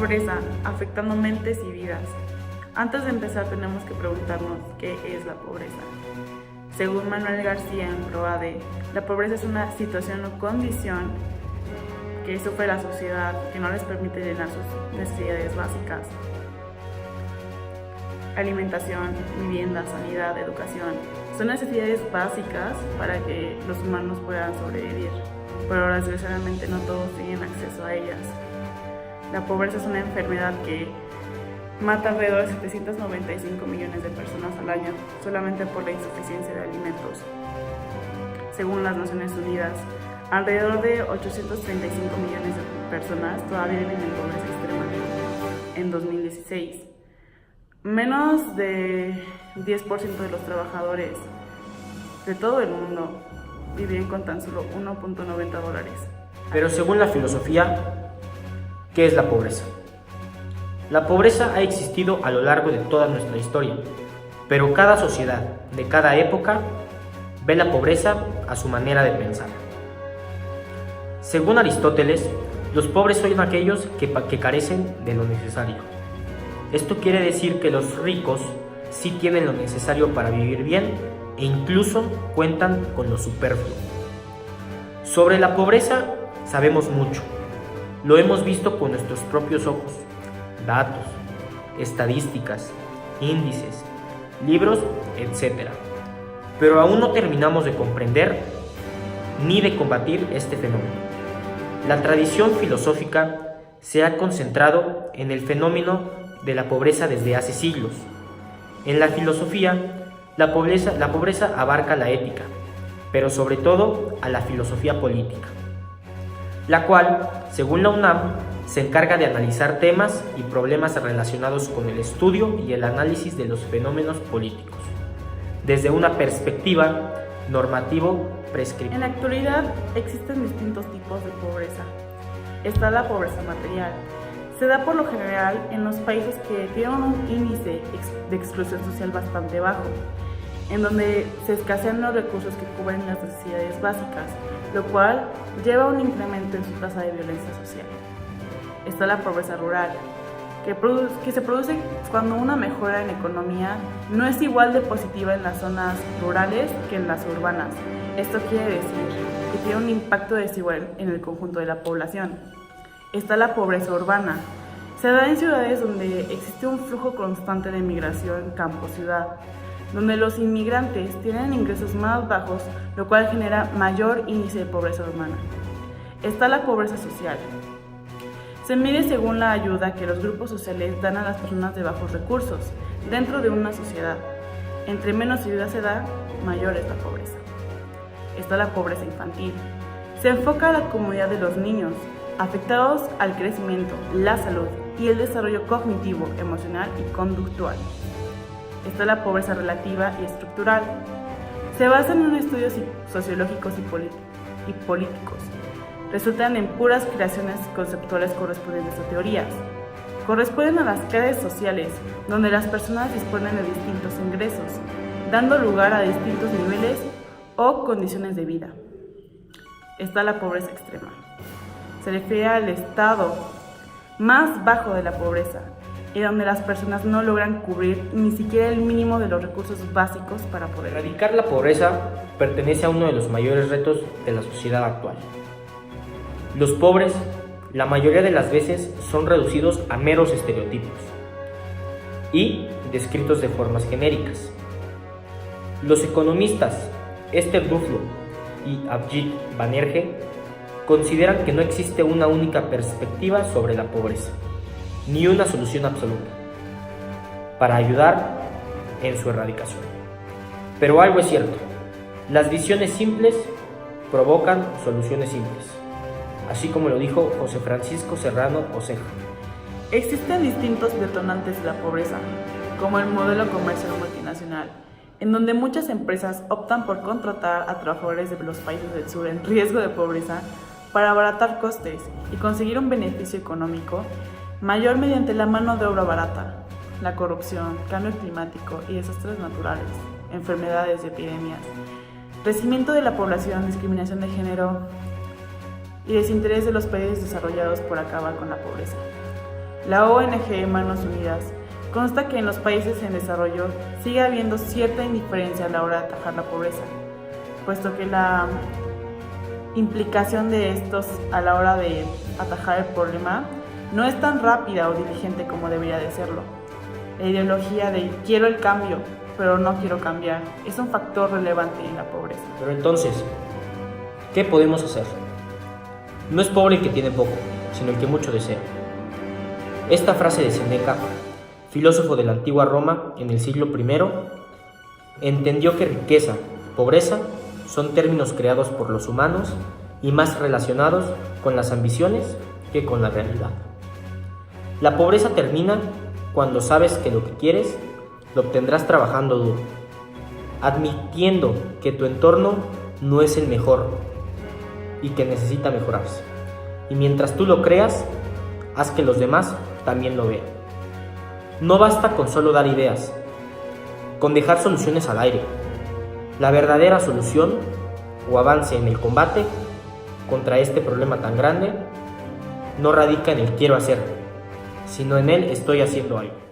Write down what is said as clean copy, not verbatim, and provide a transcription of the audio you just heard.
pobreza, afectando mentes y vidas. Antes de empezar tenemos que preguntarnos qué es la pobreza. Según Manuel García en PROADE, la pobreza es una situación o condición que sufre la sociedad que no les permite llenar sus necesidades básicas. Alimentación, vivienda, sanidad, educación. Son necesidades básicas para que los humanos puedan sobrevivir, pero desgraciadamente no todos tienen acceso a ellas. La pobreza es una enfermedad que mata alrededor de 795 millones de personas al año solamente por la insuficiencia de alimentos. Según las Naciones Unidas, alrededor de 835 millones de personas todavía viven en pobreza extrema. En 2016, menos de 10% de los trabajadores de todo el mundo vivían con tan solo $1.90. Pero según la filosofía, ¿qué es la pobreza? La pobreza ha existido a lo largo de toda nuestra historia, pero cada sociedad, de cada época, ve la pobreza a su manera de pensar. Según Aristóteles, los pobres son aquellos que carecen de lo necesario. Esto quiere decir que los ricos sí tienen lo necesario para vivir bien e incluso cuentan con lo superfluo. Sobre la pobreza sabemos mucho. Lo hemos visto con nuestros propios ojos. Datos, estadísticas, índices, libros, etc. Pero aún no terminamos de comprender ni de combatir este fenómeno. La tradición filosófica se ha concentrado en el fenómeno de la pobreza desde hace siglos. En la filosofía, la pobreza abarca la ética, pero sobre todo a la filosofía política, la cual, según la UNAM, se encarga de analizar temas y problemas relacionados con el estudio y el análisis de los fenómenos políticos, desde una perspectiva normativo-prescriptiva. En la actualidad existen distintos tipos de pobreza. Está la pobreza material. Se da por lo general en los países que tienen un índice de exclusión social bastante bajo, en donde se escasean los recursos que cubren las necesidades básicas, lo cual lleva a un incremento en su tasa de violencia social. Está la pobreza rural, que se produce cuando una mejora en economía no es igual de positiva en las zonas rurales que en las urbanas. Esto quiere decir que tiene un impacto desigual en el conjunto de la población. Está la pobreza urbana. Se da en ciudades donde existe un flujo constante de migración campo-ciudad, donde los inmigrantes tienen ingresos más bajos, lo cual genera mayor índice de pobreza urbana. Está la pobreza social. Se mide según la ayuda que los grupos sociales dan a las personas de bajos recursos dentro de una sociedad. Entre menos ayuda se da, mayor es la pobreza. Está la pobreza infantil. Se enfoca a la comunidad de los niños, afectados al crecimiento, la salud y el desarrollo cognitivo, emocional y conductual. Está la pobreza relativa y estructural. Se basa en estudios sociológicos y políticos. Resultan en puras creaciones conceptuales correspondientes a teorías. Corresponden a las clases sociales, donde las personas disponen de distintos ingresos, dando lugar a distintos niveles o condiciones de vida. Está la pobreza extrema. Se refiere al estado más bajo de la pobreza, y donde las personas no logran cubrir ni siquiera el mínimo de los recursos básicos para poder vivir. Erradicar la pobreza pertenece a uno de los mayores retos de la sociedad actual. Los pobres, la mayoría de las veces, son reducidos a meros estereotipos y descritos de formas genéricas. Los economistas Esther Duflo y Abhijit Banerjee consideran que no existe una única perspectiva sobre la pobreza, ni una solución absoluta para ayudar en su erradicación. Pero algo es cierto, las visiones simples provocan soluciones simples, así como lo dijo José Francisco Serrano Oceja. Existen distintos detonantes de la pobreza, como el modelo comercial multinacional, en donde muchas empresas optan por contratar a trabajadores de los países del sur en riesgo de pobreza para abaratar costes y conseguir un beneficio económico mayor mediante la mano de obra barata, la corrupción, cambio climático y desastres naturales, enfermedades y epidemias, crecimiento de la población, discriminación de género y desinterés de los países desarrollados por acabar con la pobreza. la ONG Manos Unidas, consta que en los países en desarrollo sigue habiendo cierta indiferencia a la hora de atajar la pobreza, puesto que la implicación de estos a la hora de atajar el problema no es tan rápida o diligente como debería de serlo. La ideología de quiero el cambio, pero no quiero cambiar, es un factor relevante en la pobreza. Pero entonces, ¿qué podemos hacer? No es pobre el que tiene poco, sino el que mucho desea. Esta frase de Séneca, filósofo de la antigua Roma en el siglo I, entendió que riqueza, pobreza, son términos creados por los humanos y más relacionados con las ambiciones que con la realidad. La pobreza termina cuando sabes que lo que quieres lo obtendrás trabajando duro, admitiendo que tu entorno no es el mejor y que necesita mejorarse. Y mientras tú lo creas, haz que los demás también lo vean. No basta con solo dar ideas, con dejar soluciones al aire. La verdadera solución o avance en el combate contra este problema tan grande no radica en el quiero hacer, sino en el estoy haciendo algo.